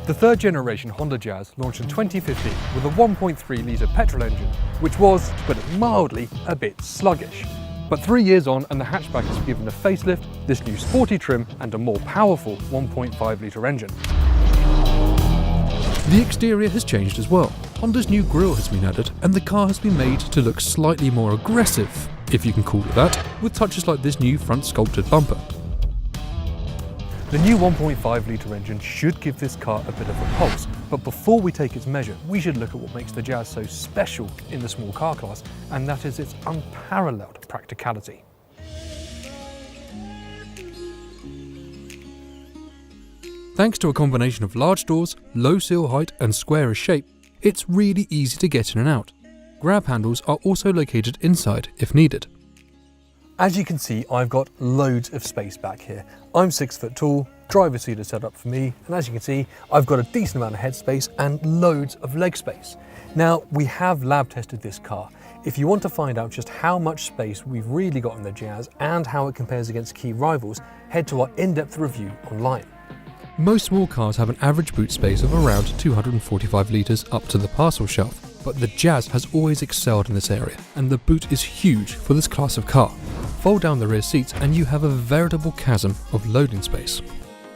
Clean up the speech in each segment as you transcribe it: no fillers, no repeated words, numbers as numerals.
The third generation Honda Jazz launched in 2015 with a 1.3 litre petrol engine, which was, to put it mildly, a bit sluggish. But 3 years on and the hatchback has been given a facelift, this new sporty trim and a more powerful 1.5 litre engine. The exterior has changed as well. Honda's new grille has been added and the car has been made to look slightly more aggressive, if you can call it that, with touches like this new front sculpted bumper. The new 1.5 litre engine should give this car a bit of a pulse, but before we take its measure, we should look at what makes the Jazz so special in the small car class, and that is its unparalleled practicality. Thanks to a combination of large doors, low sill height and squarish shape, it's really easy to get in and out. Grab handles are also located inside if needed. As you can see, I've got loads of space back here. I'm 6 foot tall, driver's seat is set up for me, and as you can see, I've got a decent amount of headspace and loads of leg space. Now, we have lab tested this car. If you want to find out just how much space we've really got in the Jazz and how it compares against key rivals, head to our in-depth review online. Most small cars have an average boot space of around 245 litres up to the parcel shelf, but the Jazz has always excelled in this area, and the boot is huge for this class of car. Fold down the rear seats and you have a veritable chasm of loading space,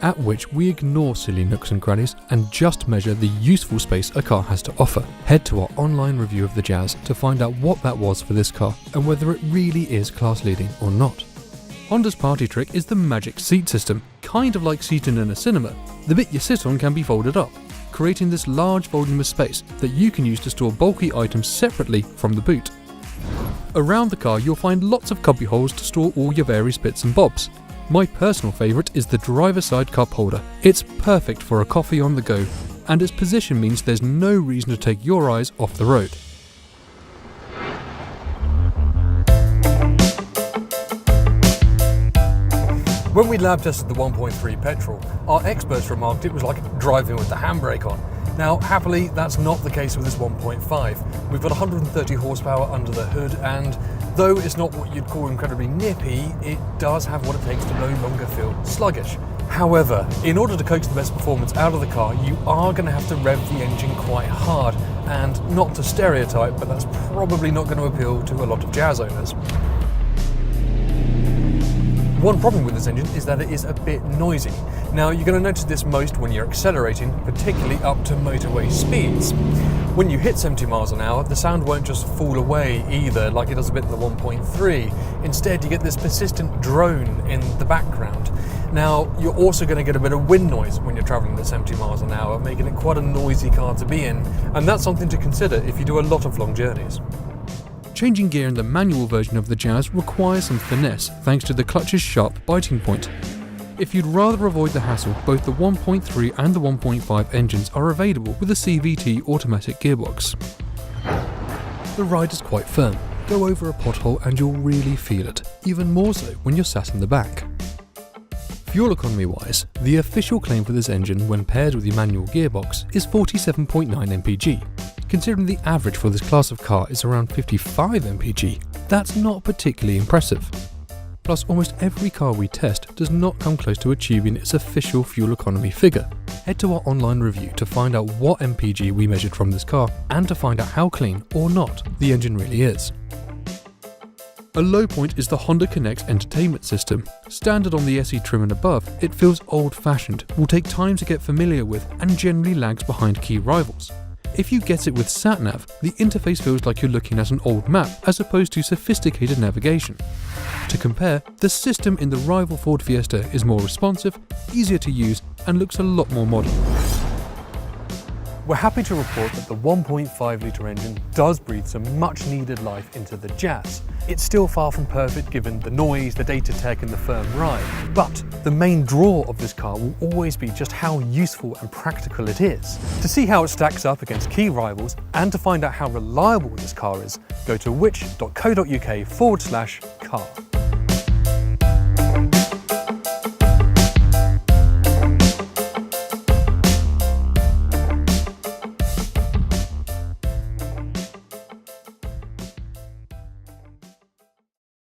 at which we ignore silly nooks and crannies and just measure the useful space a car has to offer. Head to our online review of the Jazz to find out what that was for this car and whether it really is class leading or not. Honda's party trick is the magic seat system, kind of like seating in a cinema. The bit you sit on can be folded up, creating this large volume of space that you can use to store bulky items separately from the boot. Around the car you'll find lots of cubby holes to store all your various bits and bobs. My personal favourite is the driver's side cup holder. It's perfect for a coffee on the go, and its position means there's no reason to take your eyes off the road. When we lab tested the 1.3 Petrol, our experts remarked it was like driving with the handbrake on. Now, happily, that's not the case with this 1.5. We've got 130 horsepower under the hood, and though it's not what you'd call incredibly nippy, it does have what it takes to no longer feel sluggish. However, in order to coax the best performance out of the car, you are going to have to rev the engine quite hard, and not to stereotype, but that's probably not going to appeal to a lot of Jazz owners. One problem with this engine is that it is a bit noisy. Now, you're going to notice this most when you're accelerating, particularly up to motorway speeds. When you hit 70 miles an hour, the sound won't just fall away either, like it does a bit in the 1.3. Instead, you get this persistent drone in the background. Now, you're also going to get a bit of wind noise when you're traveling at 70 miles an hour, making it quite a noisy car to be in, and that's something to consider if you do a lot of long journeys. Changing gear in the manual version of the Jazz requires some finesse thanks to the clutch's sharp biting point. If you'd rather avoid the hassle, both the 1.3 and the 1.5 engines are available with a CVT automatic gearbox. The ride is quite firm. Go over a pothole and you'll really feel it, even more so when you're sat in the back. Fuel economy wise, the official claim for this engine when paired with the manual gearbox is 47.9 mpg. Considering the average for this class of car is around 55 mpg, that's not particularly impressive. Plus, almost every car we test does not come close to achieving its official fuel economy figure. Head to our online review to find out what mpg we measured from this car and to find out how clean or not the engine really is. A low point is the Honda Connect entertainment system. Standard on the SE trim and above, it feels old-fashioned, will take time to get familiar with and generally lags behind key rivals. If you get it with SatNav, the interface feels like you're looking at an old map as opposed to sophisticated navigation. To compare, the system in the rival Ford Fiesta is more responsive, easier to use, and looks a lot more modern. We're happy to report that the 1.5 litre engine does breathe some much needed life into the Jazz. It's still far from perfect given the noise, the data tech and the firm ride, but the main draw of this car will always be just how useful and practical it is. To see how it stacks up against key rivals and to find out how reliable this car is, go to which.co.uk/car.